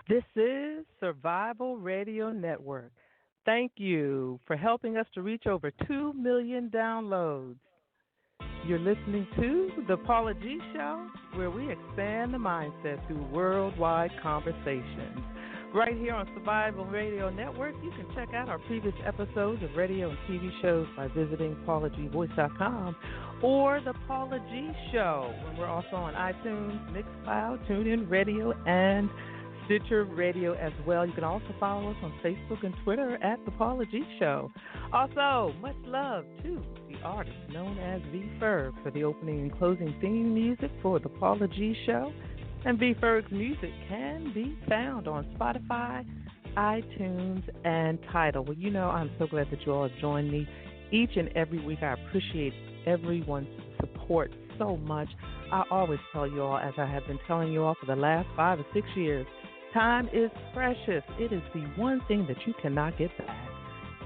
This is Survival Radio Network. Thank you for helping us to reach over 2 million downloads. You're listening to The Paula G Show, where we expand the mindset through worldwide conversations. Right here on Survival Radio Network, you can check out our previous episodes of radio and TV shows by visiting paulagvoice.com or The Paula G Show, when we're also on iTunes, Mixcloud, TuneIn Radio, and Stitcher Radio as well. You can also follow us on Facebook and Twitter at The Paula G Show. Also, much love to the artist known as V. Ferg for the opening and closing theme music for The Paula G Show. And V. Ferg's music can be found on Spotify, iTunes, and Tidal. Well, I'm so glad that you all have joined me each and every week. I appreciate everyone's support so much. I always tell you all, as I have been telling you all for the last 5 or 6 years, time is precious. It is the one thing that you cannot get back.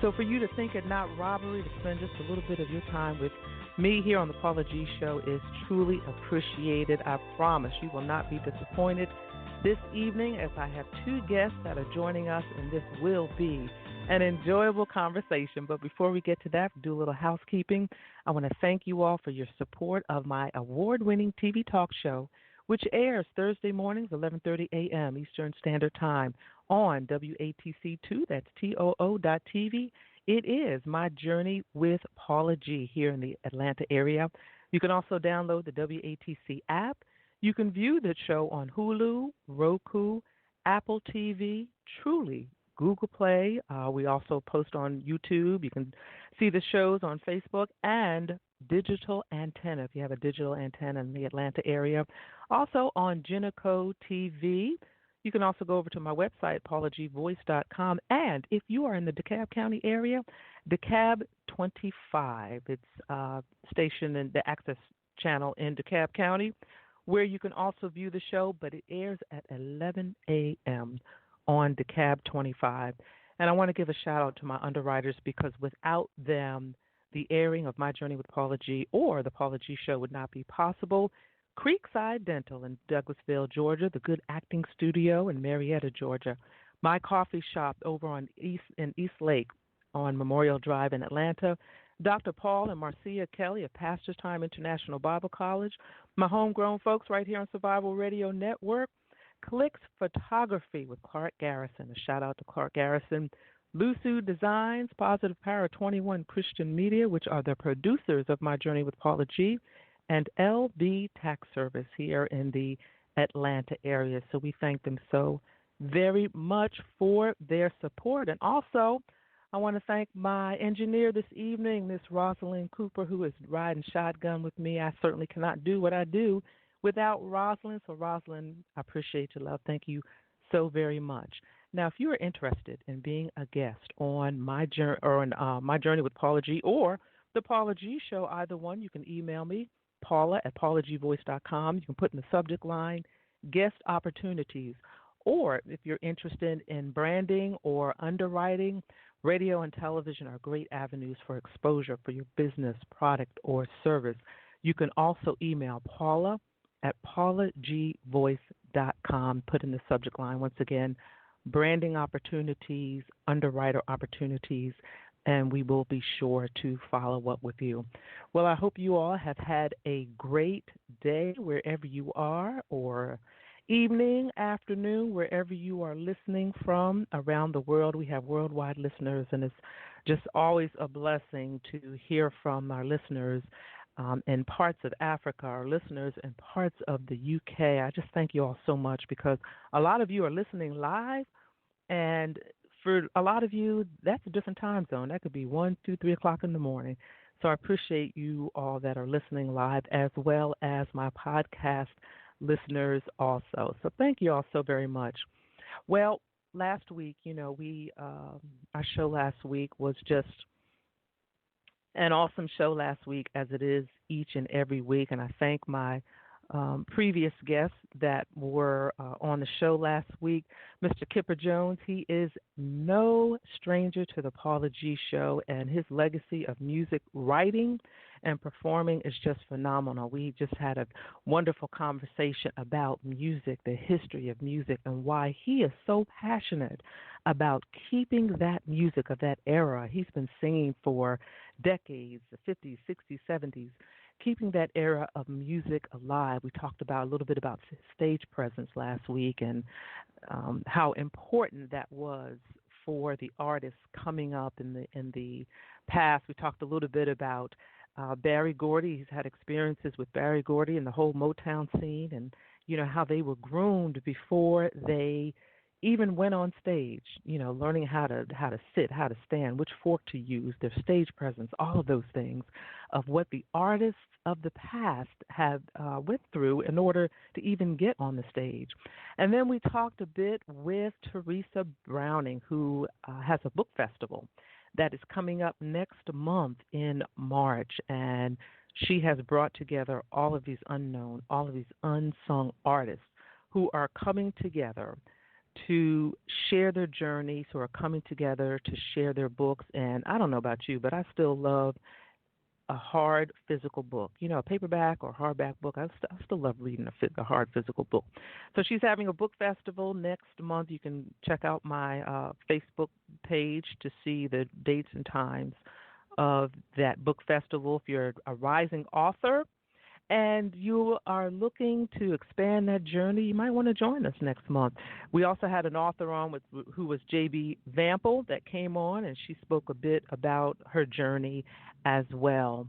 So for you to think it not robbery to spend just a little bit of your time with me here on the Paula G Show is truly appreciated. I promise you will not be disappointed this evening, as I have 2 guests that are joining us, and this will be an enjoyable conversation. But before we get to that, do a little housekeeping. I want to thank you all for your support of my award-winning TV talk show, which airs Thursday mornings, 11:30 a.m. Eastern Standard Time on WATC2, that's TOO.TV. It is My Journey with Paula G here in the Atlanta area. You can also download the WATC app. You can view the show on Hulu, Roku, Apple TV, Truly, Google Play. We also post on YouTube. You can see the shows on Facebook and digital antenna, if you have a digital antenna in the Atlanta area. Also on Geneco TV. You can also go over to my website, paulagvoice.com. And if you are in the DeKalb County area, DeKalb 25, it's stationed in the access channel in DeKalb County, where you can also view the show, but it airs at 11 a.m. on DeKalb 25. And I want to give a shout out to my underwriters, because without them, the airing of My Journey with Paula G or the Paula G Show would not be possible. Creekside Dental in Douglasville, Georgia, the Good Acting Studio in Marietta, Georgia, my coffee shop over in East Lake on Memorial Drive in Atlanta, Dr. Paul and Marcia Kelly of Pastor's Time International Bible College, my homegrown folks right here on Survival Radio Network, Clicks Photography with Clark Garrison, a shout out to Clark Garrison, Lusu Designs, Positive Power 21 Christian Media, which are the producers of My Journey with Paula G, and LB Tax Service here in the Atlanta area. So we thank them so very much for their support. And also, I want to thank my engineer this evening, Miss Rosalind Cooper, who is riding shotgun with me. I certainly cannot do what I do without Rosalind. So, Rosalind, I appreciate your love. Thank you so very much. Now, if you are interested in being a guest on My Journey with Paula G or the Paula G Show, either one, you can email me, paula@paulagvoice.com. You can put in the subject line, guest opportunities. Or if you're interested in branding or underwriting, radio and television are great avenues for exposure for your business, product, or service. You can also email paula@paulagvoice.com. Put in the subject line, once again, branding opportunities, underwriter opportunities, and we will be sure to follow up with you. Well, I hope you all have had a great day wherever you are, or evening, afternoon, wherever you are listening from around the world. We have worldwide listeners, and it's just always a blessing to hear from our listeners in parts of Africa, our listeners in parts of the UK. I just thank you all so much, because a lot of you are listening live, and for a lot of you, that's a different time zone. That could be 1, 2, 3 o'clock in the morning. So I appreciate you all that are listening live, as well as my podcast listeners also. So thank you all so very much. Well, last week, our show last week was just an awesome show last week, as it is each and every week. And I thank my previous guests that were on the show last week. Mr. Kipper Jones, he is no stranger to the Paula G Show, and his legacy of music writing and performing is just phenomenal. We just had a wonderful conversation about music, the history of music, and why he is so passionate about keeping that music of that era. He's been singing for decades, the 50s, 60s, 70s, keeping that era of music alive. We talked about a little bit about stage presence last week and how important that was for the artists coming up in the past. We talked a little bit about Barry Gordy. He's had experiences with Barry Gordy and the whole Motown scene, and how they were groomed before they even went on stage. Learning how to sit, how to stand, which fork to use, their stage presence, all of those things of what the artists of the past had went through in order to even get on the stage. And then we talked a bit with Teresa Browning, who has a book festival that is coming up next month in March, and she has brought together all of these unknown, all of these unsung artists who are coming together to share their journeys, who are coming together to share their books. And I don't know about you, but I still love a hard physical book, a paperback or hardback book. I still love reading a hard physical book. So she's having a book festival next month. You can check out my Facebook page to see the dates and times of that book festival. If you're a rising author and you are looking to expand that journey, you might want to join us next month. We also had an author on who was J.B. Vampel that came on, and she spoke a bit about her journey as well.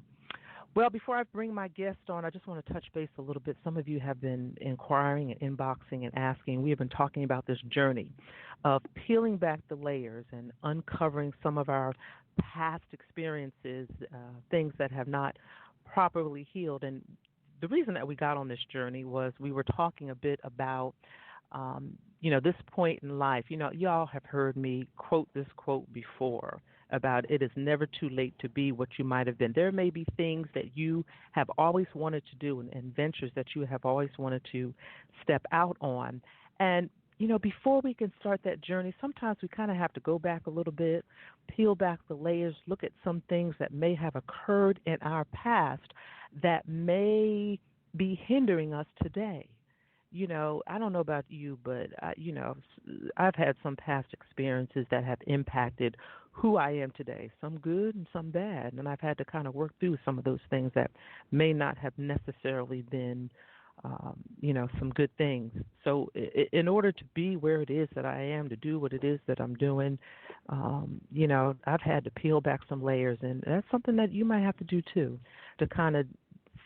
Well, before I bring my guest on, I just want to touch base a little bit. Some of you have been inquiring and inboxing and asking. We have been talking about this journey of peeling back the layers and uncovering some of our past experiences, things that have not properly healed. And the reason that we got on this journey was we were talking a bit about, this point in life. Y'all have heard me quote this quote before about it is never too late to be what you might have been. There may be things that you have always wanted to do and ventures that you have always wanted to step out on. And, before we can start that journey, sometimes we kind of have to go back a little bit, peel back the layers, look at some things that may have occurred in our past that may be hindering us today. I don't know about you, but, I've had some past experiences that have impacted who I am today, some good and some bad, and I've had to kind of work through some of those things that may not have necessarily been, some good things. So in order to be where it is that I am, to do what it is that I'm doing, I've had to peel back some layers, and that's something that you might have to do too, to kind of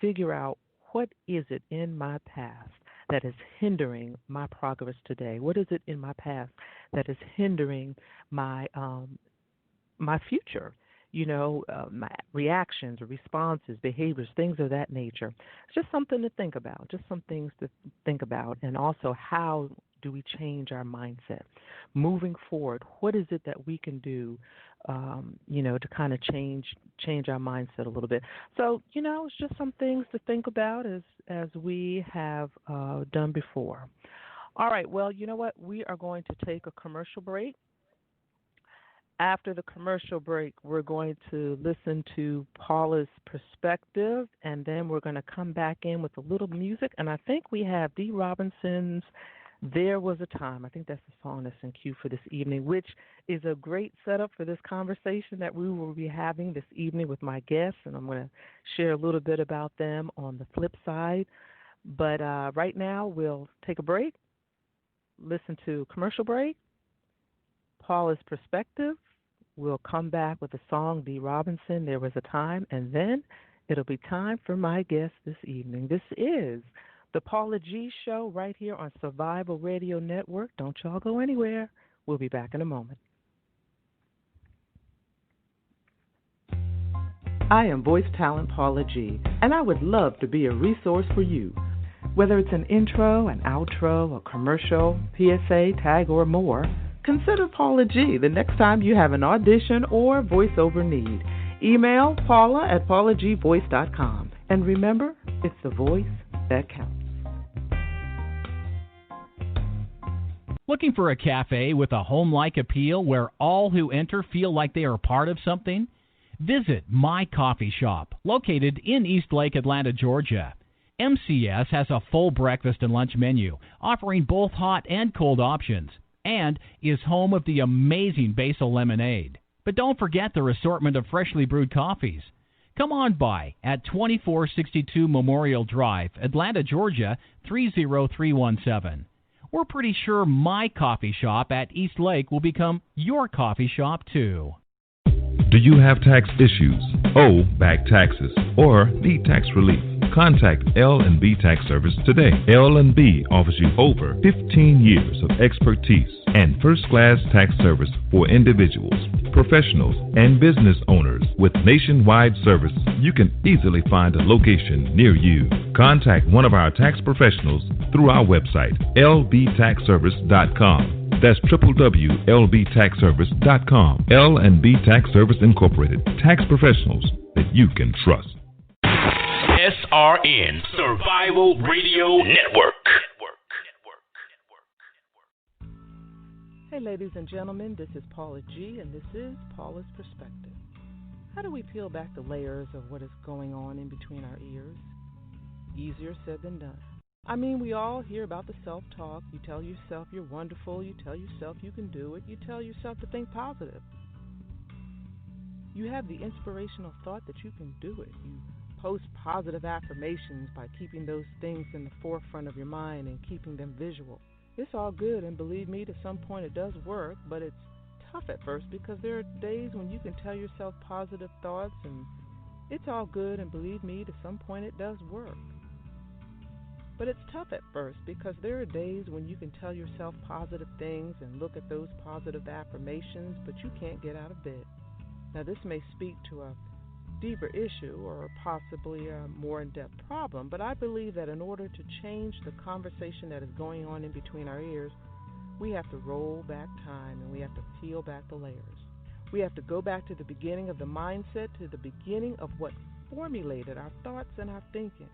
figure out what is it in my past that is hindering my progress today? What is it in my past that is hindering my my future? My reactions, responses, behaviors, things of that nature. It's just something to think about, just some things to think about, and also how do we change our mindset moving forward? What is it that we can do, to kind of change our mindset a little bit? So, it's just some things to think about as we have done before. All right, well, you know what? We are going to take a commercial break. After the commercial break, we're going to listen to Paula's perspective, and then we're going to come back in with a little music. And I think we have Dee Robinson's There Was a Time. I think that's the song that's in queue for this evening, which is a great setup for this conversation that we will be having this evening with my guests, and I'm going to share a little bit about them on the flip side. But right now, we'll take a break, listen to a commercial break, Paula's perspective. We'll come back with a song, Dee Robinson, There Was a Time, and then it'll be time for my guest this evening. This is the Paula G Show right here on Survival Radio Network. Don't y'all go anywhere. We'll be back in a moment. I am voice talent Paula G, and I would love to be a resource for you. Whether it's an intro, an outro, a commercial, PSA, tag, or more, consider Paula G the next time you have an audition or voiceover need. Email Paula at paulagvoice.com. And remember, it's the voice that counts. Looking for a cafe with a home-like appeal where all who enter feel like they are part of something? Visit My Coffee Shop, located in Eastlake, Atlanta, Georgia. MCS has a full breakfast and lunch menu, offering both hot and cold options, and is home of the amazing basil lemonade. But don't forget their assortment of freshly brewed coffees. Come on by at 2462 Memorial Drive, Atlanta, Georgia, 30317. We're pretty sure My Coffee Shop at Eastlake will become your coffee shop, too. Do you have tax issues, owe back taxes, or need tax relief? Contact L&B Tax Service today. L&B offers you over 15 years of expertise and first-class tax service for individuals, professionals, and business owners. With nationwide service, you can easily find a location near you. Contact one of our tax professionals through our website, lbtaxservice.com. That's www.lbtaxservice.com. L&B Tax Service Incorporated. Tax professionals that you can trust. SRN Survival Radio Network. Hey, ladies and gentlemen, this is Paula G, and this is Paula's Perspective. How do we peel back the layers of what is going on in between our ears? Easier said than done. I mean, we all hear about the self-talk. You tell yourself you're wonderful. You tell yourself you can do it. You tell yourself to think positive. You have the inspirational thought that you can do it. You post positive affirmations by keeping those things in the forefront of your mind and keeping them visual. It's all good, and believe me, to some point it does work, but it's tough at first because there are days when you can tell yourself positive thoughts, and it's all good, and believe me, to some point it does work. But it's tough at first because there are days when you can tell yourself positive things and look at those positive affirmations, but you can't get out of bed. Now, this may speak to a deeper issue or possibly a more in-depth problem, but I believe that in order to change the conversation that is going on in between our ears, we have to roll back time and we have to peel back the layers. We have to go back to the beginning of the mindset, to the beginning of what formulated our thoughts and our thinking.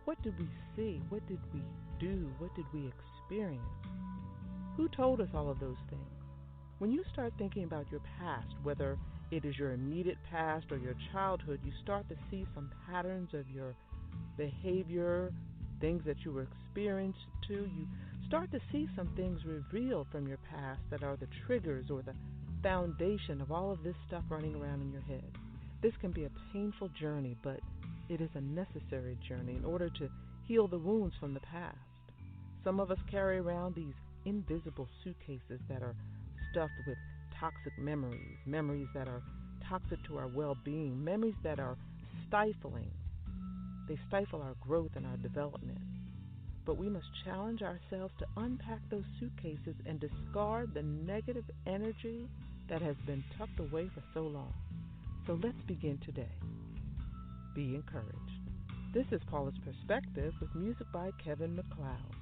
What did we see? What did we do? What did we experience? Who told us all of those things? When you start thinking about your past, whether it is your immediate past or your childhood, you start to see some patterns of your behavior, things that you were experienced to. You start to see some things revealed from your past that are the triggers or the foundation of all of this stuff running around in your head. This can be a painful journey, but it is a necessary journey in order to heal the wounds from the past. Some of us carry around these invisible suitcases that are stuffed with toxic memories, memories that are toxic to our well-being, memories that are stifling. They stifle our growth and our development. But we must challenge ourselves to unpack those suitcases and discard the negative energy that has been tucked away for so long. So let's begin today. Be encouraged. This is Paula's Perspective with music by Kevin MacLeod.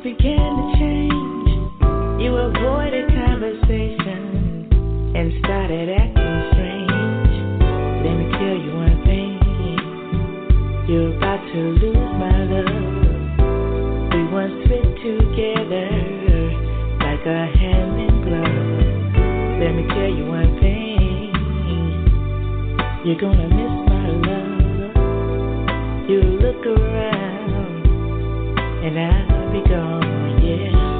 Began to change. You were You look around and I'll be gone, yeah.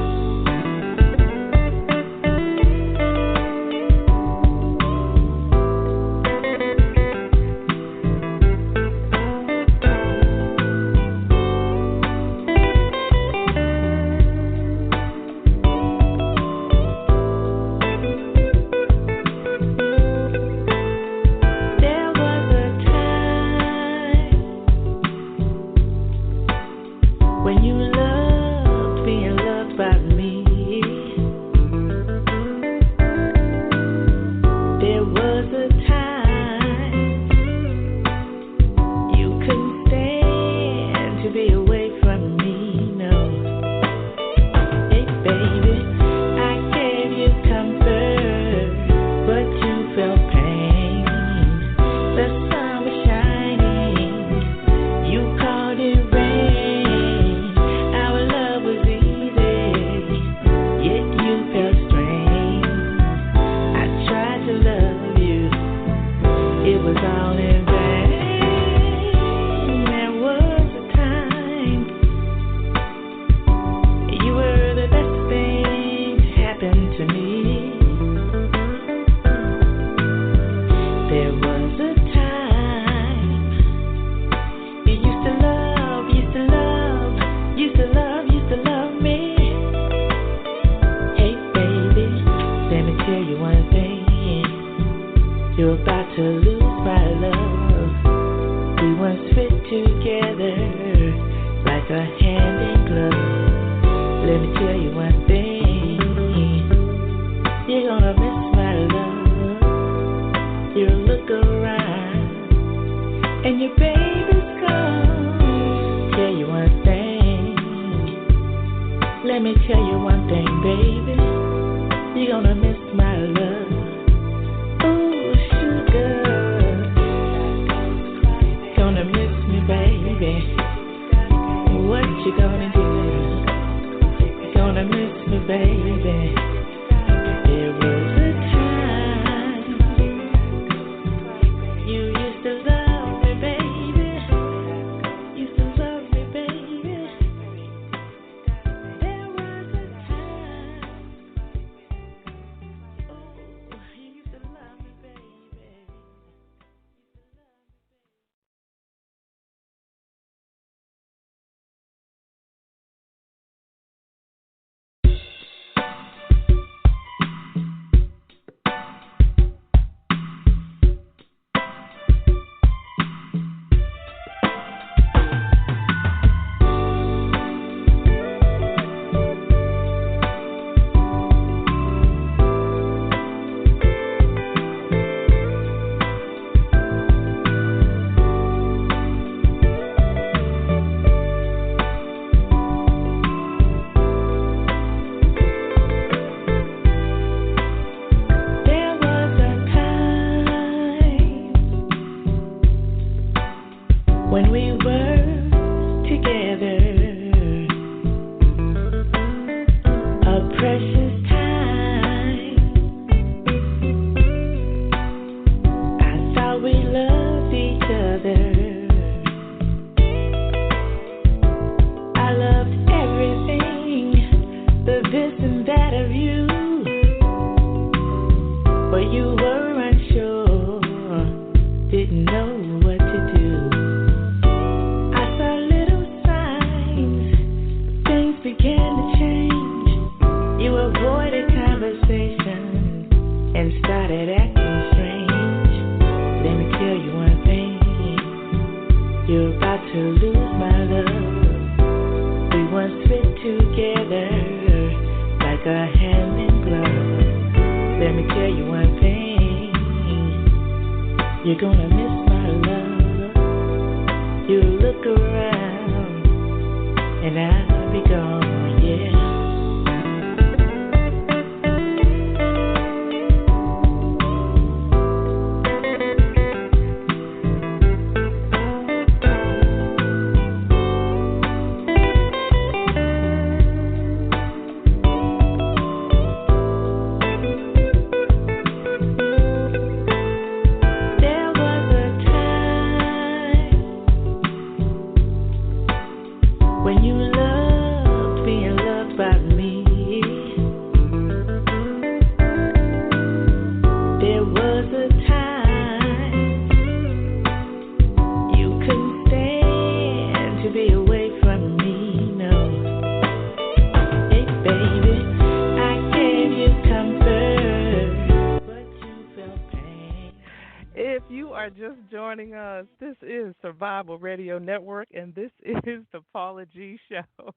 when you loved being loved by me. There was a time you couldn't stand to be away from me, no. Hey baby, I gave you comfort, but you felt pain. If you are just joining us, this is Survival Radio Network, and this is the Paula G Show.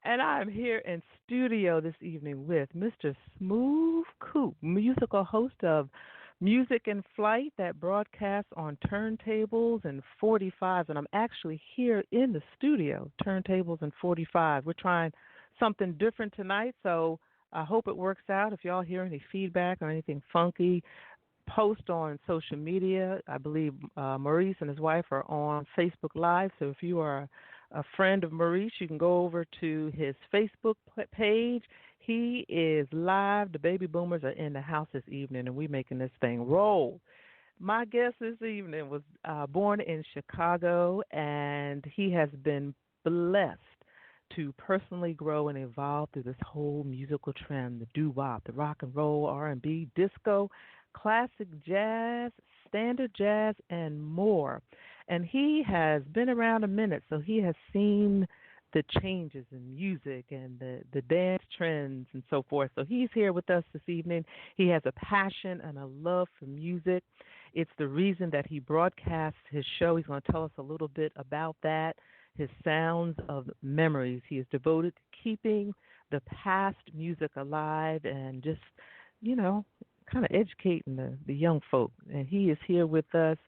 And I'm here in studio this evening with Mr. Smoov Coop, musical host of Music in Flight that broadcasts on turntables and 45s. And I'm actually here in the studio, turntables and 45. We're trying something different tonight, so I hope it works out. If y'all hear any feedback or anything funky, post on social media. I believe Maurice and his wife are on Facebook Live, so if you are a friend of Maurice, you can go over to his Facebook page. He is live. The baby boomers are in the house this evening, and we're making this thing roll. My guest this evening was born in Chicago, and he has been blessed to personally grow and evolve through this whole musical trend, the doo-wop, the rock and roll, R&B, disco, classic jazz, standard jazz, and more. And he has been around a minute, so he has seen the changes in music and the dance trends and so forth. So he's here with us this evening. He has a passion and a love for music. It's the reason that he broadcasts his show. He's going to tell us a little bit about that, his Sounds of Memories. He is devoted to keeping the past music alive and just, you know, kind of educating the young folk. And he is here with us.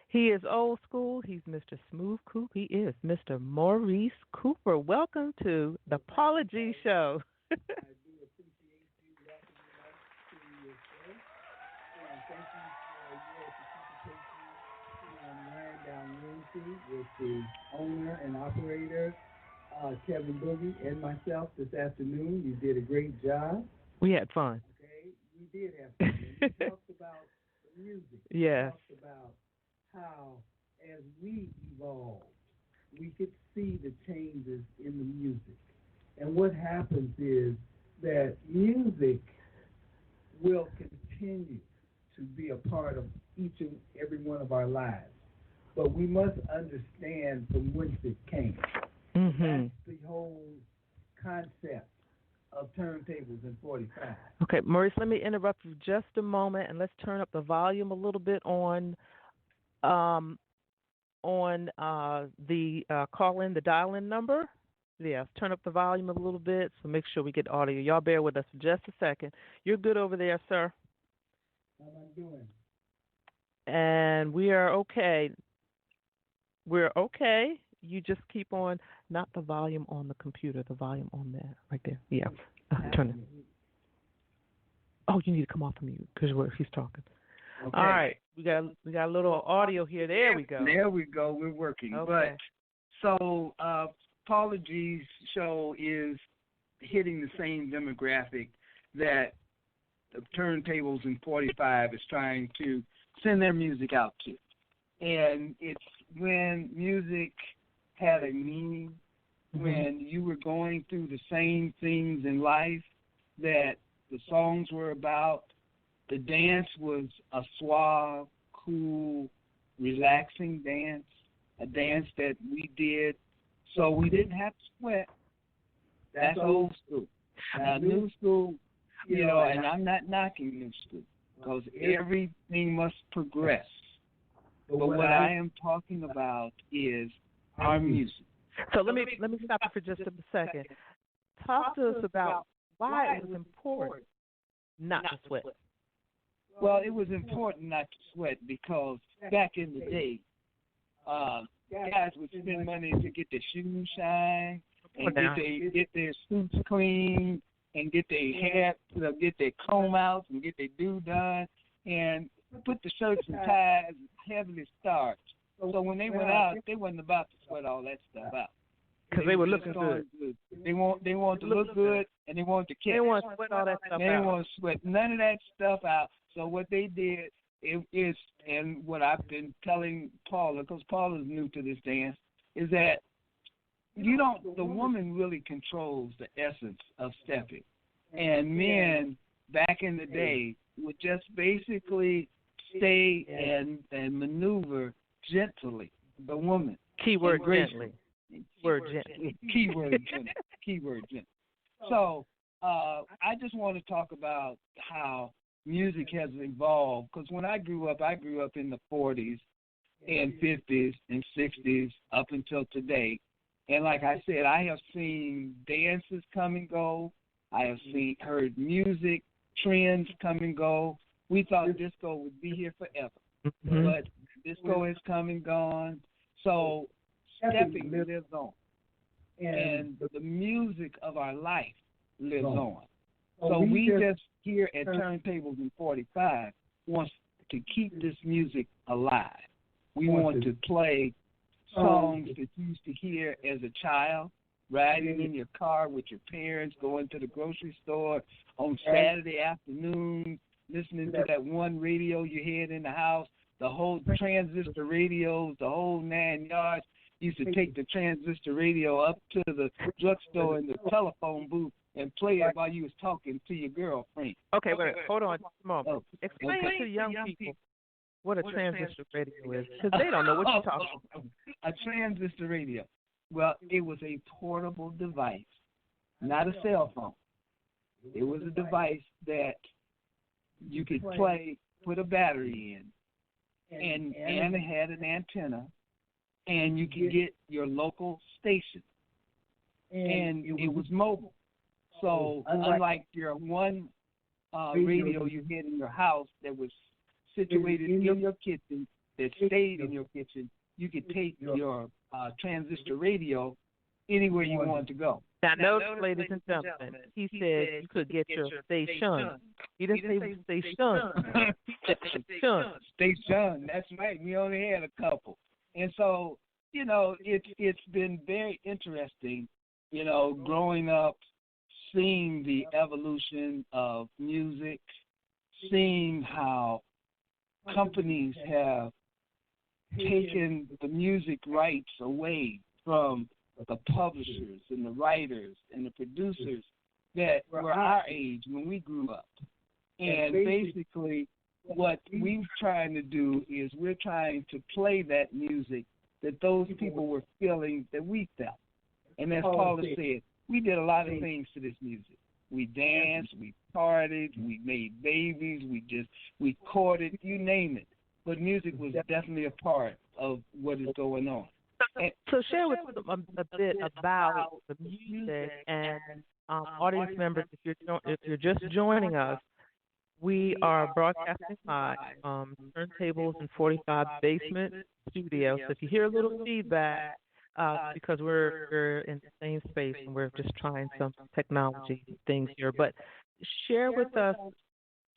He is old school. He's Mr. Smoov Coop. He is Mr. Maurice Cooper. Welcome to the Paula G Show. I do appreciate you welcoming us to your show. And thank you for your participation in Land Down Wednesday with the owner and operator, Kevin Boogie, and myself this afternoon. You did a great job. We had fun. Okay, we did have fun. We talked about the music. Yes. We talked about how, as we evolved, we could see the changes in the music. And what happens is that music will continue to be a part of each and every one of our lives. But we must understand from whence it came. Mm-hmm. That's the whole concept of turntables and 45. Okay, Maurice, let me interrupt you just a moment, and let's turn up the volume a little bit on the call-in, the dial-in number. Yes, turn up the volume a little bit, so make sure we get audio. Y'all bear with us for just a second. You're good over there, sir? How am I doing? And we are okay. We're okay. You just keep on, not the volume on the computer, the volume on there, right there. Yeah, turn it. Oh, you need to come off of mute because he's talking. Okay. All right, we got a little audio here. There we go. There we go. We're working. Okay. But so Paula G's show is hitting the same demographic that the turntables in 45 is trying to send their music out to. And it's when music had a meaning, when you were going through the same things in life that the songs were about. The dance was a suave, cool, relaxing dance, a dance that we did so we didn't have to sweat. That's old school. Now, new school, you know, and I'm not knocking new school because everything must progress. But what I am talking about is our music. So let me stop you for just a second. Talk to us about why it was important not to sweat. Well, it was important not to sweat because back in the day, guys would spend money to get their shoes shined and get their suits clean and get their hair, get their comb out and get their do done and put the shirts and ties heavily starched. So when they went out, they wasn't about to sweat all that stuff out. Because they were looking good. They want to look good and they want to kiss. They want to sweat all that stuff out. They want to sweat none of that stuff out. So what they did is, and what I've been telling Paula, because Paula's new to this dance, is that the woman really controls the essence of stepping. And men back in the day would just basically stay and maneuver gently. The woman. Keyword gently. Word gently. Keyword gently. Keyword gently. So I just want to talk about how music has evolved. Because when I grew up in the 40s and 50s and 60s up until today. And like I said, I have seen dances come and go. I have heard music trends come and go. We thought disco would be here forever, but disco has come and gone. So stepping lives on, and the music of our life lives on. So we just here at Turntables in 45 want to keep this music alive. We want to play songs that you used to hear as a child, riding in your car with your parents, going to the grocery store on Saturday afternoon, listening to that one radio you had in the house, the whole transistor radios, the whole 9 yards. You used to take the transistor radio up to the drugstore in the telephone booth and play it while you was talking to your girlfriend. Okay, wait, hold on just a moment. Explain to young people what a transistor radio is, because they don't know what you're talking about. A transistor radio. Well, it was a portable device, not a cell phone. It was a device that you could put a battery in, and it had an antenna, and you could get your local station, and it was mobile. So unlike your one radio you had in your house that was situated in your kitchen, that stayed in your kitchen, you could take your transistor radio anywhere you wanted to go. Now, notice, ladies and gentlemen, he said you could get your station. He didn't say station. He said station. Station, that's right. We only had a couple. And so, it's been very interesting, growing up, seeing the evolution of music, seeing how companies have taken the music rights away from the publishers and the writers and the producers that were our age when we grew up. And basically what we're trying to do is we're trying to play that music that those people were feeling that we felt. And as Paula said, we did a lot of things to this music. We danced, we partied, we made babies, we courted, you name it. But music was definitely a part of what is going on. So share with us a bit about the music, and audience members, if you're just joining us, we are broadcasting live Turntables in 45 basement studio. So if you hear a little feedback, because we're in the same space and we're just trying some technology things here, but share with us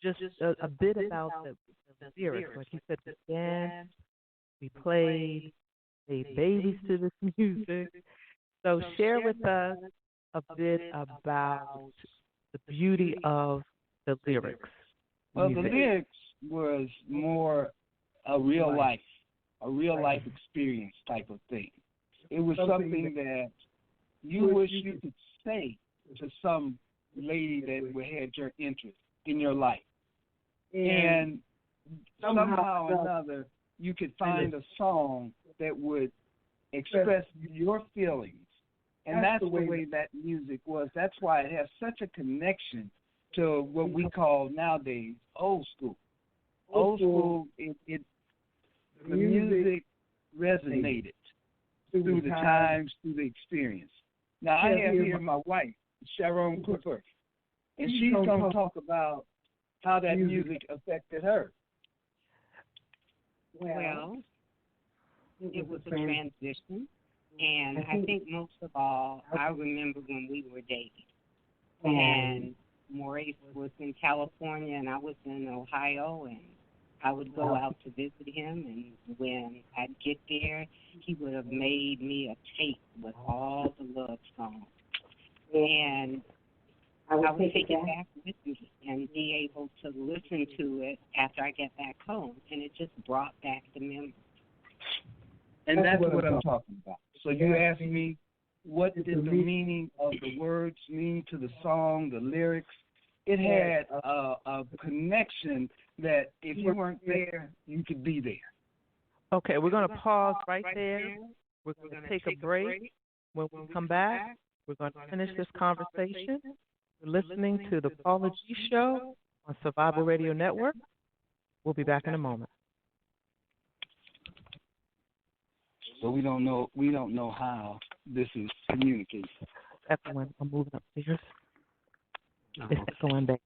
just a bit about the lyrics. Like you said, we danced, we played, made babies to this music. So share with us a bit about the beauty of the lyrics. Well, the lyrics was more a real life experience type of thing. It was something that you wish you could say to some lady that had your interest in your life. And somehow or another, you could find a song that would express your feelings. And that's the way that music was. That's why it has such a connection to what we call nowadays old school. Old school, the music resonated through the times, through the experience. Now, I have here my wife, Sharon Cooper, and she's going to talk about how that music affected her. Well, it was a transition, and I think most of all, I remember when we were dating, and Maurice was in California, and I was in Ohio, and I would go out to visit him, and when I'd get there, he would have made me a tape with all the love songs, and I would take it back with me and be able to listen to it after I get back home, and it just brought back the memories. And that's what I'm talking about. So you asked me, what did the meaning of the words mean to the song, the lyrics. It had a connection that if you weren't there, you could be there. Okay, we're going to pause right there. We're going to take a break. When we come back, we're going to finish this conversation. You're listening to the Paula G Show on Survival Radio Network. We'll be back in a moment. But we don't know how this is communicated. Echoing. I'm moving upstairs. It's echoing back.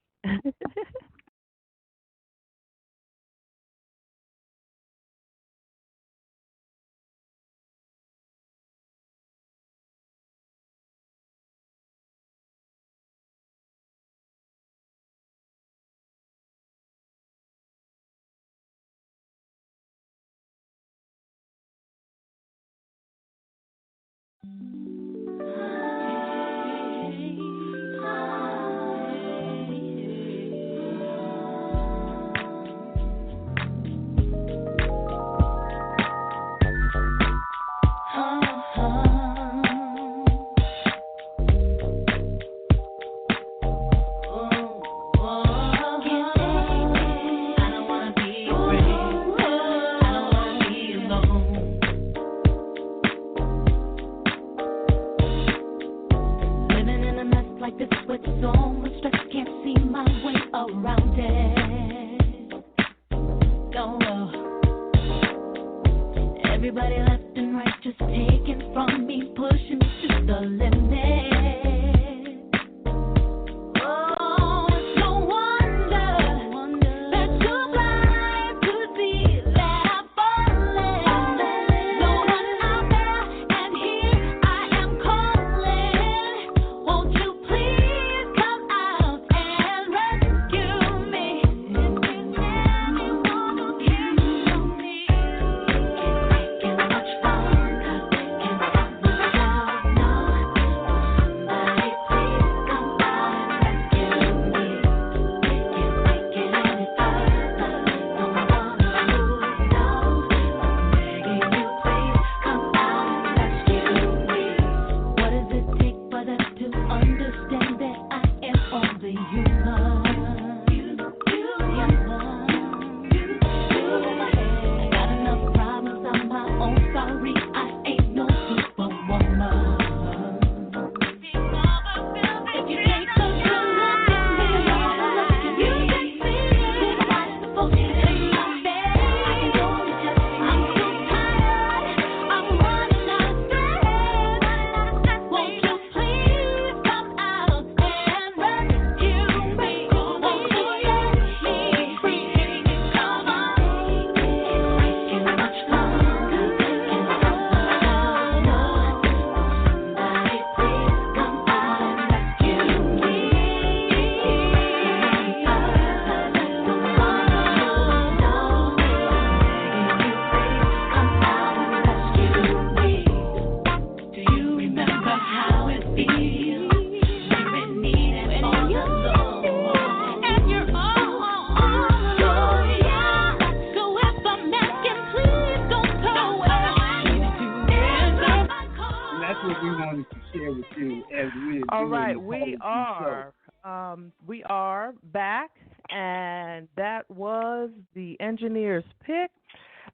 We are back, and that was the engineer's pick.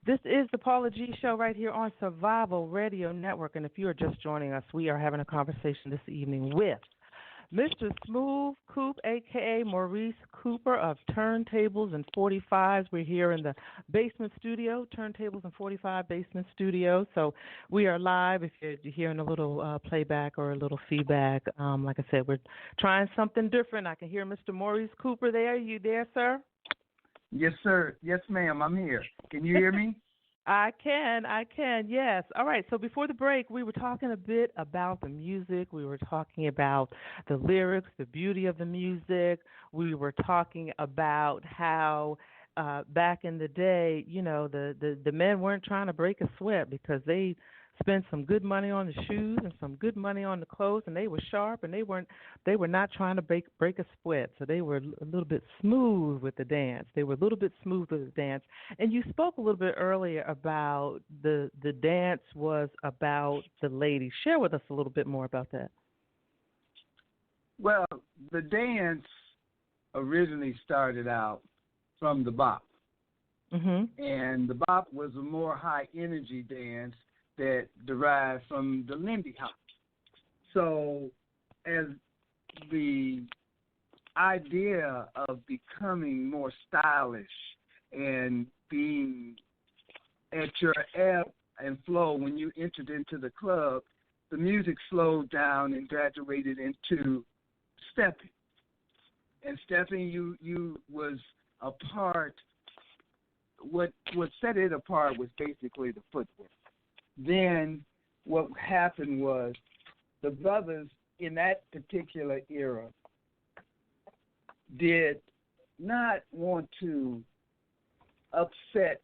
This is the Paula G Show right here on Survival Radio Network, and if you are just joining us, we are having a conversation this evening with Mr. Smoov, Coop, a.k.a. Maurice Cooper of Turntables and 45s. We're here in the basement studio, Turntables and 45 basement studio. So we are live. If you're hearing a little playback or a little feedback, like I said, we're trying something different. I can hear Mr. Maurice Cooper there. Are you there, sir? Yes, sir. Yes, ma'am. I'm here. Can you hear me? I can, yes. All right, so before the break, we were talking a bit about the music. We were talking about the lyrics, the beauty of the music. We were talking about how back in the day, you know, the men weren't trying to break a sweat because they spent some good money on the shoes and some good money on the clothes, and they were sharp, and they were not trying to break a sweat. So they were a little bit smooth with the dance. And you spoke a little bit earlier about the dance was about the ladies. Share with us a little bit more about that. Well, the dance originally started out from the bop. Mm-hmm. And the bop was a more high-energy dance that derived from the Lindy Hop. So as the idea of becoming more stylish and being at your ebb and flow when you entered into the club, the music slowed down and graduated into stepping. And stepping, you was a part. What set it apart was basically the footwork. Then what happened was the brothers in that particular era did not want to upset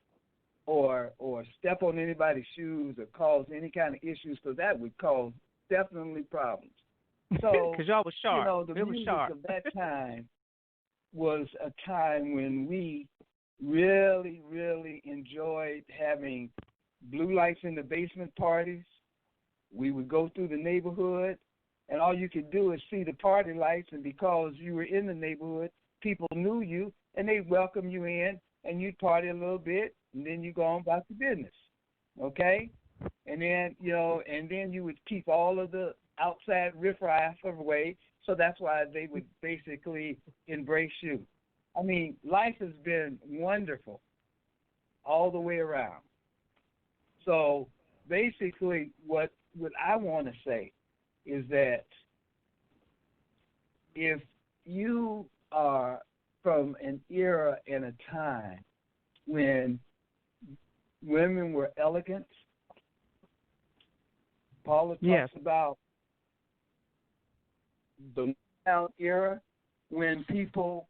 or step on anybody's shoes or cause any kind of issues, because that would cause definitely problems. So, because y'all was sharp. The music of that time was a time when we really, really enjoyed having blue lights in the basement parties. We would go through the neighborhood, and all you could do is see the party lights, and because you were in the neighborhood, people knew you, and they'd welcome you in, and you'd party a little bit, and then you go on about your business, okay? And then, and then you would keep all of the outside riffraff away, so that's why they would basically embrace you. I mean, life has been wonderful all the way around. So basically what I want to say is that if you are from an era and a time when women were elegant, Paula talks about the now era when people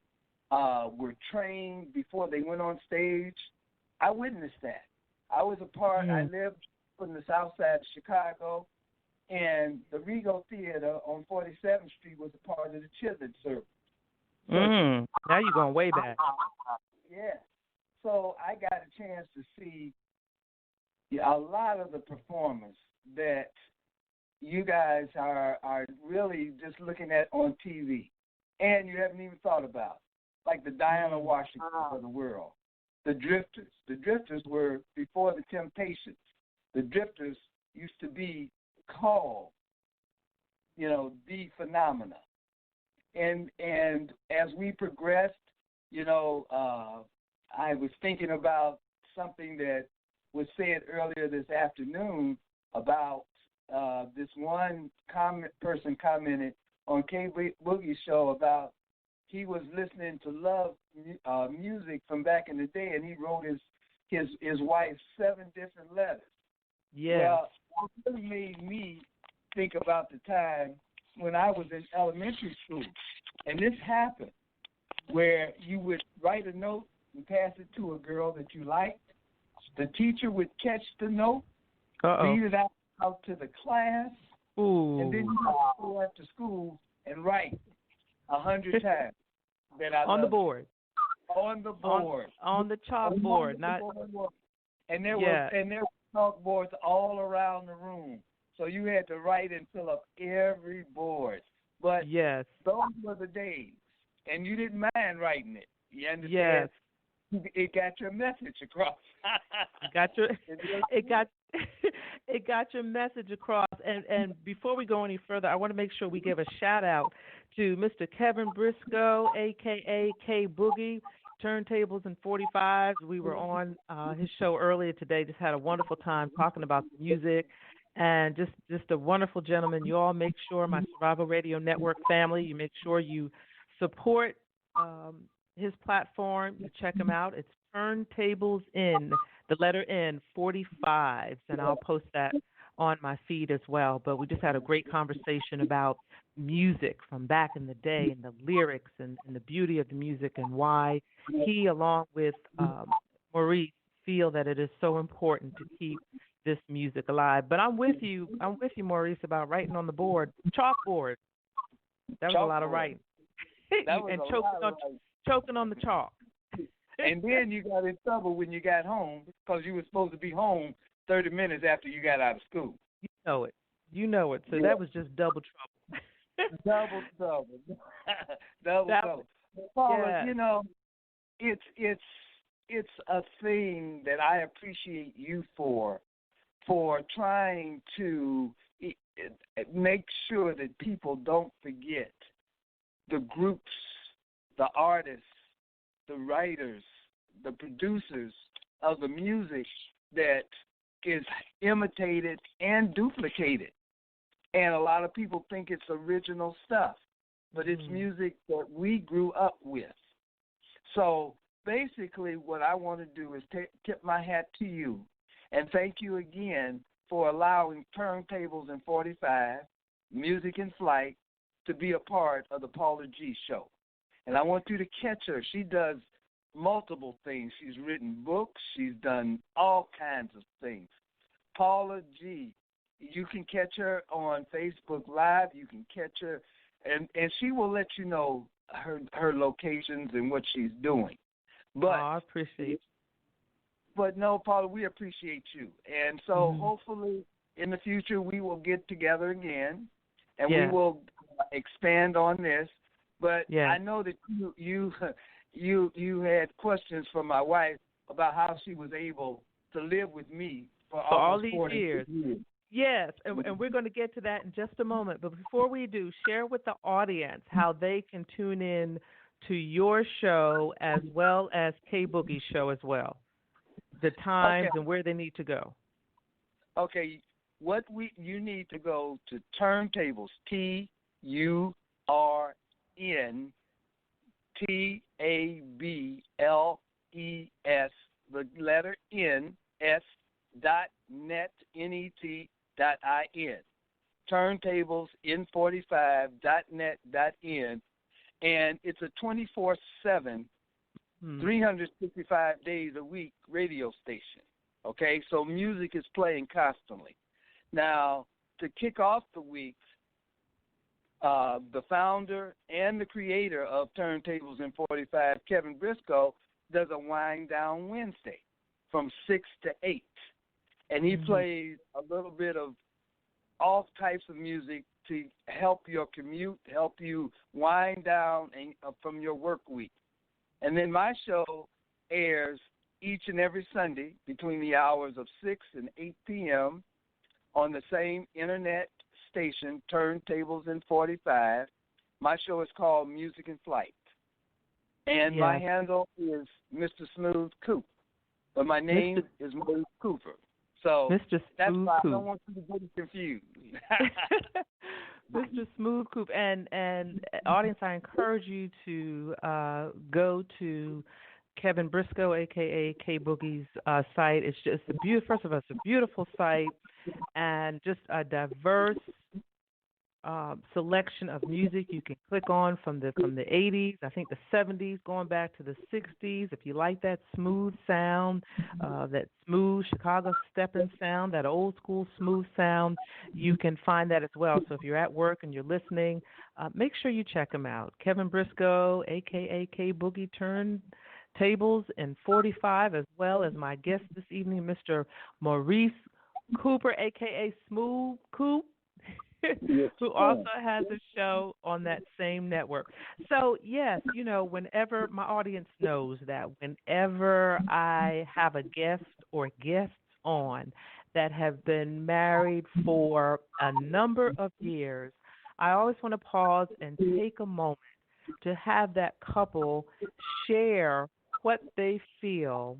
were trained before they went on stage. I witnessed that. I was a part. I lived from the south side of Chicago, and the Regal Theater on 47th Street was a part of the children's service. Now you're going way back. Yeah. So I got a chance to see a lot of the performers that you guys are really just looking at on TV, and you haven't even thought about, like the Diana Washington of the world, the Drifters. The Drifters were before the Temptations. The Drifters used to be called, the phenomena. And as we progressed, I was thinking about something that was said earlier this afternoon about this one person commented on K Boogie's show about he was listening to love music from back in the day, and he wrote his wife 7 different letters. Yeah. Well, it really made me think about the time when I was in elementary school, and this happened where you would write a note and pass it to a girl that you liked. The teacher would catch the note, read it out to the class, and then you would go after school and write 100 times that I on the board. On the board. On the chalkboard, not. And there were chalkboards all around the room, so you had to write and fill up every board. But those were the days, and you didn't mind writing it. You understand? Yes. It got your message across. It got your message across. And before we go any further, I want to make sure we give a shout out to Mr. Kevin Briscoe, aka K Boogie, Turntables and 45s. We were on his show earlier today. Just had a wonderful time talking about the music, and just a wonderful gentleman. You all make sure, my Survival Radio Network family, you make sure you support his platform. You check him out. It's Turntables in, the letter N, 45s, and I'll post that on my feed as well. But we just had a great conversation about music from back in the day and the lyrics and the beauty of the music, and why he, along with Maurice, feel that it is so important to keep this music alive. But I'm with you. I'm with you, Maurice, about writing on the board, chalkboard. That was a lot of writing. That was and a lot of writing. choking on the chalk. And then you got in trouble when you got home because you were supposed to be home 30 minutes after you got out of school. You know it. You know it. So that was just double trouble. Double trouble. Double trouble. Paula, you know, it's a thing that I appreciate you for trying to make sure that people don't forget the groups, the artists, the writers, the producers of the music that is imitated and duplicated. And a lot of people think it's original stuff, but it's music that we grew up with. So basically what I want to do is tip my hat to you and thank you again for allowing Turntables in 45, Music in Flight, to be a part of the Paula G Show. And I want you to catch her. She does multiple things. She's written books. She's done all kinds of things. Paula G. You can catch her on Facebook Live. You can catch her, and she will let you know her locations and what she's doing. But I appreciate it. But no, Paula, we appreciate you. And so hopefully in the future we will get together again, and we will expand on this. But I know that you had questions from my wife about how she was able to live with me for all these 40 years. Yes, and we're going to get to that in just a moment. But before we do, share with the audience how they can tune in to your show as well as K Boogie's show as well, the times and where they need to go. Okay, you need to go to Turntables, TURNTABLES, the letter NS .net, net.in, turntables.in45.net.in, and it's a 24/7, 365 days a week radio station. Okay, so music is playing constantly. Now, to kick off the week, the founder and the creator of Turntables in 45, Kevin Briscoe, does a wind down Wednesday from 6 to 8. And he plays a little bit of all types of music to help your commute, help you wind down from your work week. And then my show airs each and every Sunday between the hours of 6 and 8 p.m. on the same internet station, Turntables in 45. My show is called Music in Flight. And my handle is Mr. Smoov Coop. But my name is Maurice Cooper. So Mr. that's Smoov why Coop. I don't want you to get confused. Mr. Smoov Coop. And audience, I encourage you to go to Kevin Briscoe, a.k.a. K Boogie's site. It's just a beautiful, first of all, it's a beautiful site and just a diverse selection of music you can click on from the 80s, I think the 70s, going back to the 60s. If you like that smooth sound, that smooth Chicago stepping sound, that old school smooth sound, you can find that as well. So if you're at work and you're listening, make sure you check him out. Kevin Briscoe, a.k.a. K Boogie, Turntables in 45, as well as my guest this evening, Mr. Maurice Cooper, a.k.a. Smoov Coop, who also has a show on that same network. So, yes, whenever my audience knows that whenever I have a guest or guests on that have been married for a number of years, I always want to pause and take a moment to have that couple share what they feel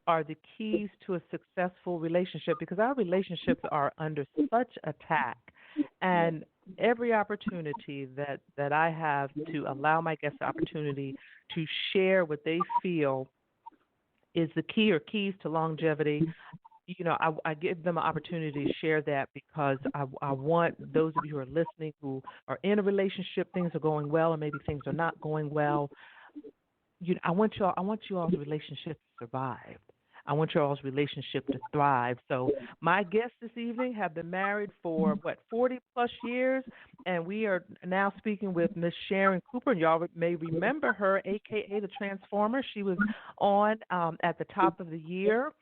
are the keys to a successful relationship, because our relationships are under such attack. And every opportunity that I have to allow my guests the opportunity to share what they feel is the key or keys to longevity, I give them an opportunity to share that because I want those of you who are listening who are in a relationship, things are going well, or maybe things are not going well. I want you all's relationship to survive. I want your all's relationship to thrive. So my guests this evening have been married for, 40 plus years, and we are now speaking with Miss Sharon Cooper. And y'all may remember her, a.k.a. the Transformer. She was on at the top of the year.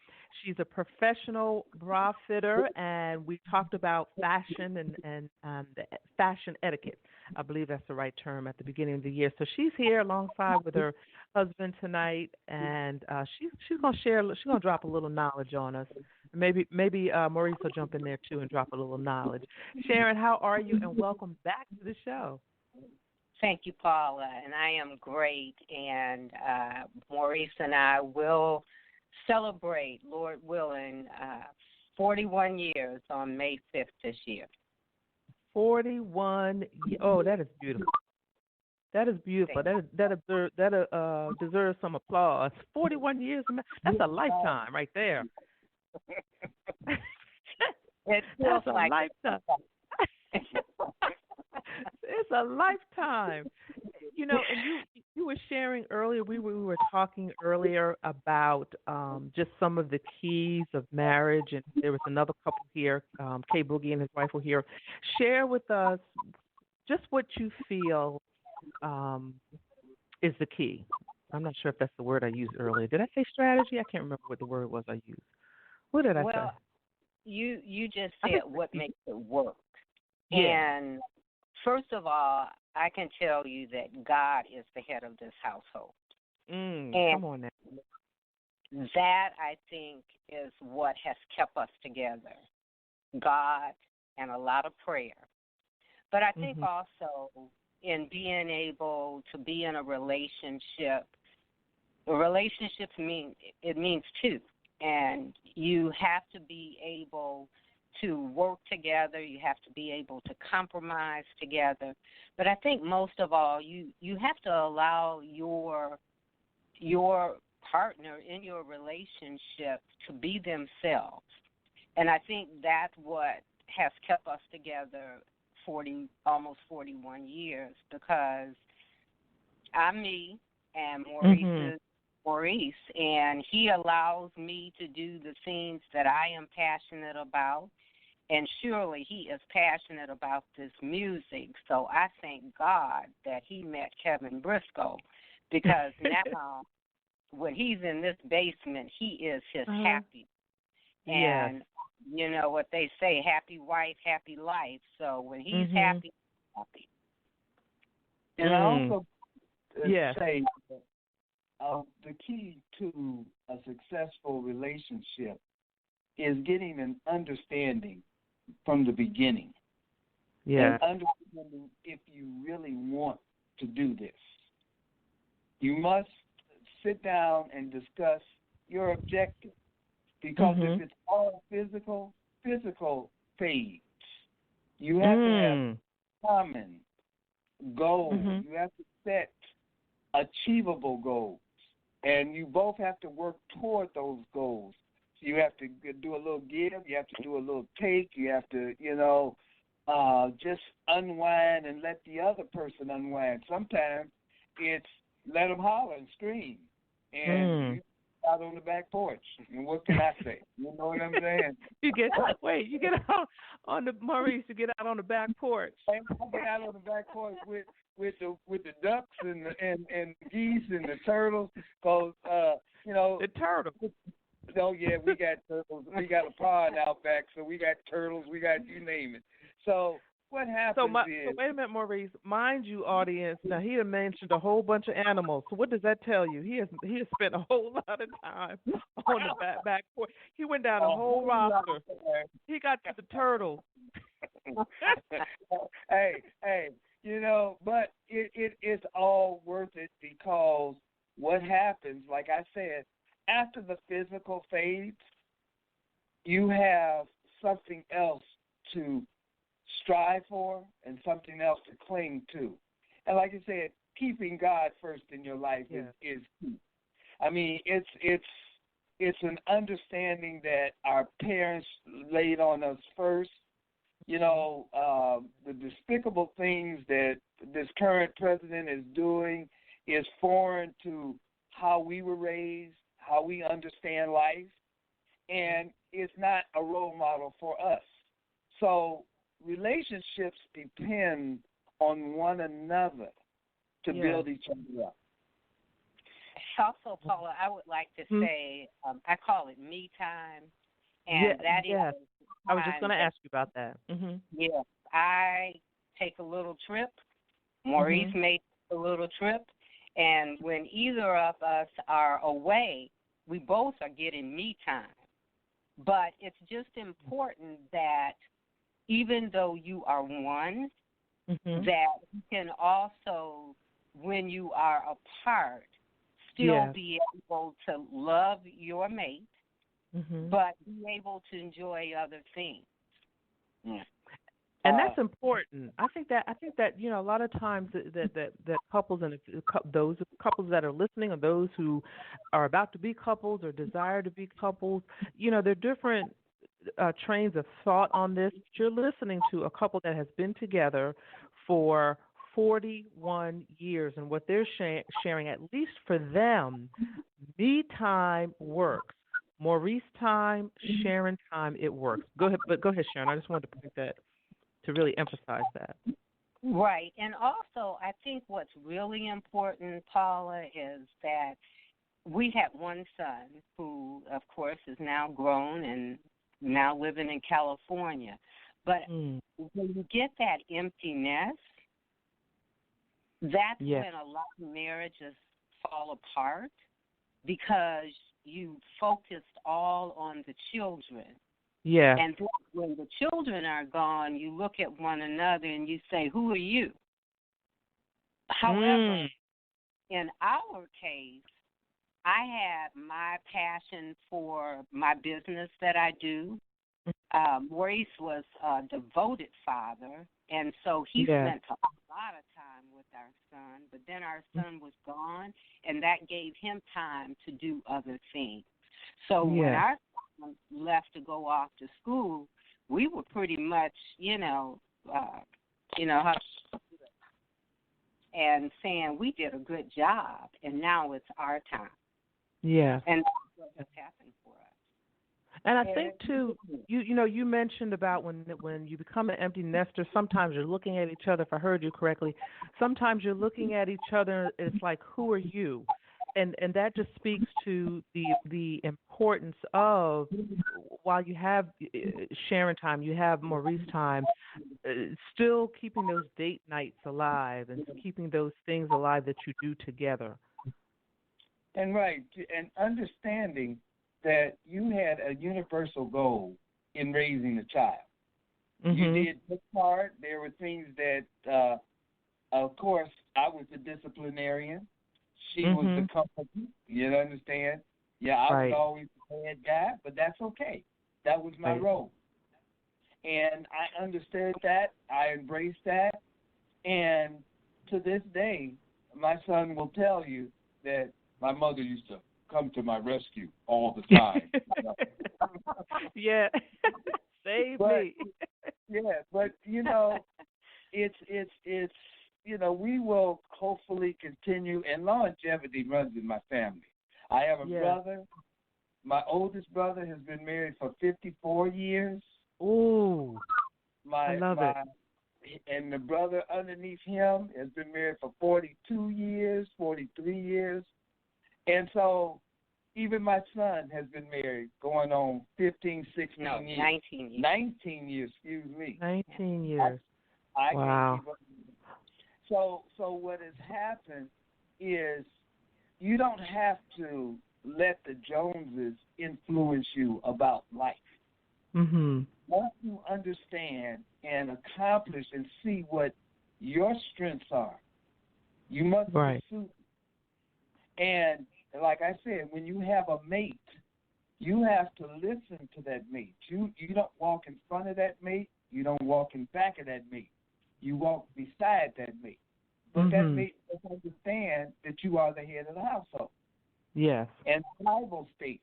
She's a professional bra fitter, and we talked about fashion and the fashion etiquette. I believe that's the right term at the beginning of the year. So she's here alongside with her husband tonight, and she's gonna share. She's gonna drop a little knowledge on us. Maybe Maurice will jump in there too and drop a little knowledge. Sharon, how are you? And welcome back to the show. Thank you, Paula, and I am great. And Maurice and I will celebrate, Lord willing, 41 years on May 5th this year. 41. Oh, that is beautiful. That is beautiful. That deserves some applause. 41 years. That's a lifetime right there. It feels That's a like lifetime. It's a lifetime. You know, and you were sharing earlier. We were talking earlier about just some of the keys of marriage, and there was another couple here. K Boogie and his wife were here. Share with us just what you feel is the key. I'm not sure if that's the word I used earlier. Did I say strategy? I can't remember what the word was I used. What did I say? Well, you just said what makes it work. Yeah. And first of all, I can tell you that God is the head of this household. And come on now. that, I think, is what has kept us together. God and a lot of prayer. But I think also in being able to be in a relationship means two. And you have to be able to work together. You have to be able to compromise together. But I think most of all, you have to allow your partner in your relationship to be themselves. And I think that's what has kept us together almost 41 years, because I'm me and Maurice is Maurice, and he allows me to do the things that I am passionate about. And surely he is passionate about this music. So I thank God that he met Kevin Briscoe, because now when he's in this basement, he is his happy. And you know what they say, happy wife, happy life. So when he's happy, he's happy. And I also say the key to a successful relationship is getting an understanding from the beginning. Yeah. And understanding if you really want to do this. You must sit down and discuss your objective. Because if it's all physical fades. You have to have common goals. You have to set achievable goals. And you both have to work toward those goals. So you have to do a little give. You have to do a little take. You have to, just unwind and let the other person unwind. Sometimes it's let them holler and scream. And you out on the back porch. And what can I say? You know what I'm saying? You get out on the Maurice. You get out on the back porch. I get out on the back porch with the ducks and the geese and the turtles. Cause the turtles. Oh yeah, we got turtles. We got a pond out back, so we got turtles. We got you name it. So what happens is... So wait a minute, Maurice. Mind you, audience, now he had mentioned a whole bunch of animals. So what does that tell you? He has spent a whole lot of time on the back porch. He went down a whole roster. He got to the turtles. hey, but it's all worth it, because what happens, like I said, after the physical fades, you have something else to strive for and something else to cling to. And like I said, keeping God first in your life is key. I mean, it's an understanding that our parents laid on us first. The despicable things that this current president is doing is foreign to how we were raised, how we understand life, and is not a role model for us. So relationships depend on one another to build each other up. Also, Paula, I would like to say, I call it me time, and that is. I was just going to ask you about that. Yes, I take a little trip. Maurice may take a little trip, and when either of us are away, we both are getting me time. But it's just important that even though you are one, that you can also, when you are apart, still be able to love your mate, but be able to enjoy other things. Yeah. And that's important. I think that a lot of times that couples and those couples that are listening, or those who are about to be couples or desire to be couples, there are different trains of thought on this. You're listening to a couple that has been together for 41 years, and what they're sharing, at least for them, me time works. Maurice time, Sharon time, it works. Go ahead, Sharon. I just wanted to point that, to really emphasize that. Right. And also, I think what's really important, Paula, is that we had one son who, of course, is now grown and now living in California. But when you get that emptiness, that's when a lot of marriages fall apart, because you focused all on the children. Yeah. And then when the children are gone, you look at one another and you say, who are you? However, in our case, I had my passion for my business that I do. Maurice was a devoted father, and so he spent a lot of time with our son, but then our son was gone, and that gave him time to do other things. So when our son left to go off to school, we were pretty much, and saying we did a good job, and now it's our time. Yeah. And that's what has happened for us. And I think too, you mentioned about when you become an empty nester, sometimes you're looking at each other. If I heard you correctly, sometimes you're looking at each other. It's like, who are you? And that just speaks to the importance of, while you have Sharon time, you have Maurice time, still keeping those date nights alive and keeping those things alive that you do together. And understanding that you had a universal goal in raising a child. You did your part. There were things that, of course, I was the disciplinarian. She was the company. You understand? Yeah, I was always the bad guy, but that's okay. That was my role. And I understood that. I embraced that. And to this day, my son will tell you that my mother used to come to my rescue all the time. Yeah. Save me. Yeah, but it's we will hopefully continue, and longevity runs in my family. I have a brother. My oldest brother has been married for 54 years. Ooh. I love it. And the brother underneath him has been married for 42 years, 43 years. And so even my son has been married going on 15, 16 years. 19 years. 19 years, excuse me. 19 years. I wow. Can't keep up. So what has happened is you don't have to let the Joneses influence you about life. Once you understand and accomplish and see what your strengths are, you must pursue. And like I said, when you have a mate, you have to listen to that mate. You don't walk in front of that mate. You don't walk in back of that mate. You walk beside that mate. But that mate must understand that you are the head of the household. Yes. And the Bible states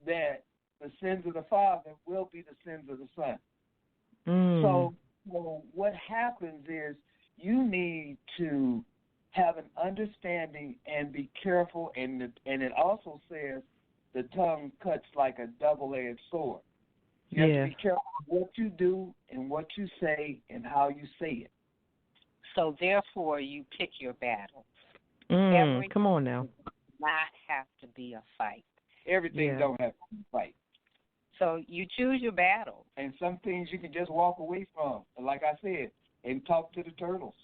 that the sins of the father will be the sins of the son. So what happens is you need to have an understanding and be careful. And it also says the tongue cuts like a double-edged sword. You have to be careful what you do and what you say and how you say it. So therefore, you pick your battles. Come on now. Not have to be a fight. Everything don't have to be a fight. So you choose your battles. And some things you can just walk away from, like I said, and talk to the turtles.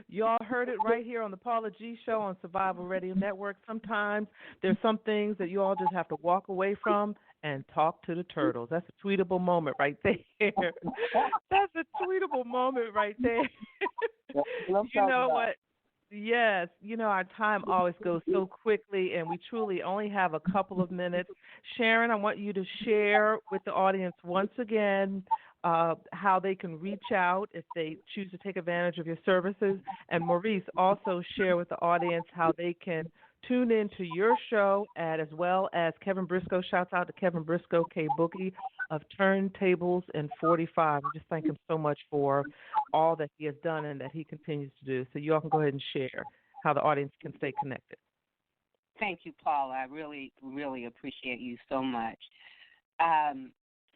Y'all heard it right here on the Paula G Show on Survival Radio Network. Sometimes there's some things that you all just have to walk away from and talk to the turtles. That's a tweetable moment right there. That's a tweetable moment right there. You know what? Yes, our time always goes so quickly, and we truly only have a couple of minutes. Sharon, I want you to share with the audience once again how they can reach out if they choose to take advantage of your services. And Maurice, also share with the audience how they can tune into your show, as well as Kevin Briscoe. Shouts out to Kevin Briscoe, K Boogie of Turntables in 45. We just thank him so much for all that he has done and that he continues to do. So you all can go ahead and share how the audience can stay connected. Thank you, Paula. I really, really appreciate you so much.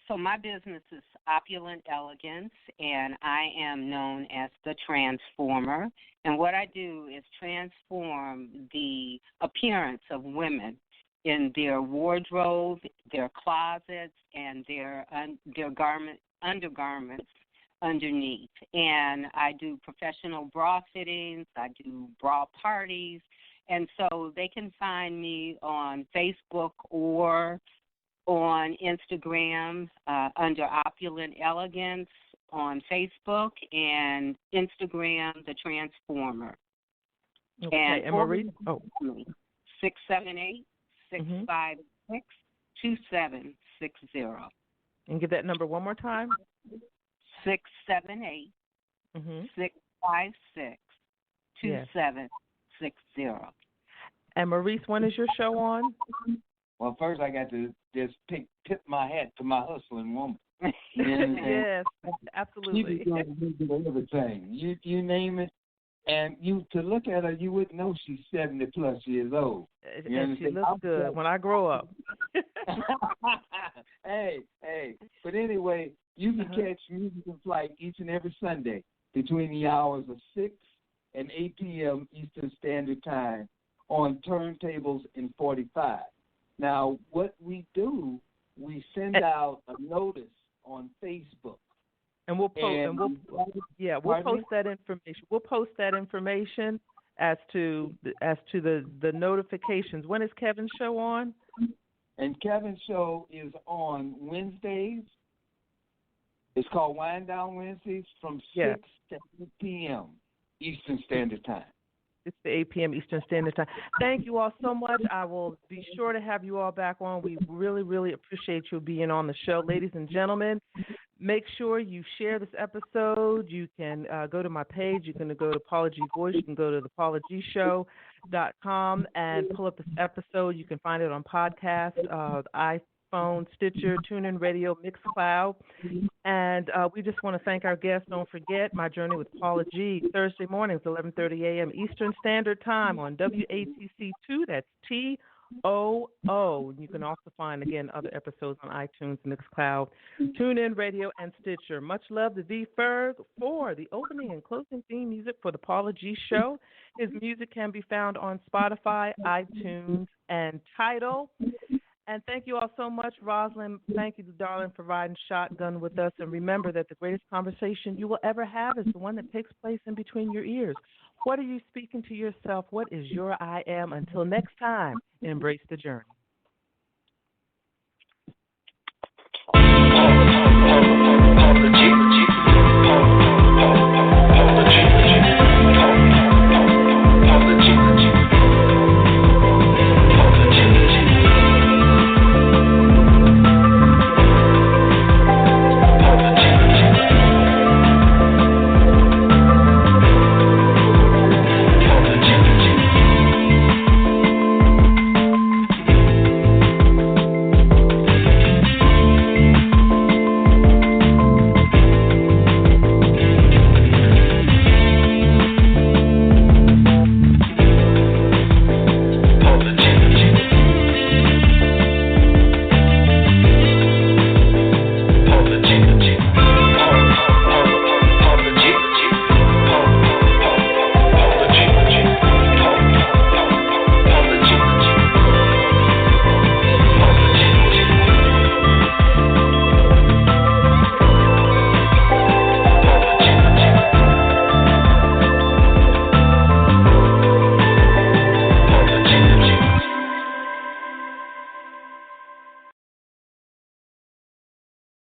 So my business is Opulent Elegance, and I am known as the Transformer. And what I do is transform the appearance of women in their wardrobe, their closets, and their undergarments underneath. And I do professional bra fittings. I do bra parties. And so they can find me on Facebook or on Instagram under Opulent Elegance on Facebook, and Instagram, The Transformer. Okay, and Maurice? 678-656-2760. And give that number one more time. 678-656-2760. And Maurice, when is your show on? Well, first I got to just tip my hat to my hustling woman. Yes, absolutely. She's going to do everything. You name it, and to look at her, you wouldn't know she's 70+ years old. And she looks good when I grow up. Hey. But anyway, you can catch Music in Flight each and every Sunday between the hours of 6 and 8 p.m. Eastern Standard Time on Turntables in 45. Now, what we do, we send out a notice on Facebook, and we'll post. We'll post that information. We'll post that information as to the notifications. When is Kevin's show on? And Kevin's show is on Wednesdays. It's called Wind Down Wednesdays from 6 to 8 p.m. Eastern Standard Time. It's the 8 p.m. Eastern Standard Time. Thank you all so much. I will be sure to have you all back on. We really, really appreciate you being on the show. Ladies and gentlemen, make sure you share this episode. You can go to my page. You can go to Paula G Voice. You can go to thepaulagshow.com and pull up this episode. You can find it on podcast, iPhone, Stitcher, TuneIn Radio, Mixcloud. And we just want to thank our guests. Don't forget My Journey with Paula G, Thursday mornings, 11:30 a.m. Eastern Standard Time on WATC2. That's TOO. You can also find, again, other episodes on iTunes, Mixcloud, TuneIn Radio, and Stitcher. Much love to V. Ferg for the opening and closing theme music for the Paula G Show. His music can be found on Spotify, iTunes, and Tidal. And thank you all so much. Rosalind, thank you, darling, for riding shotgun with us. And remember that the greatest conversation you will ever have is the one that takes place in between your ears. What are you speaking to yourself? What is your I am? Until next time, embrace the journey.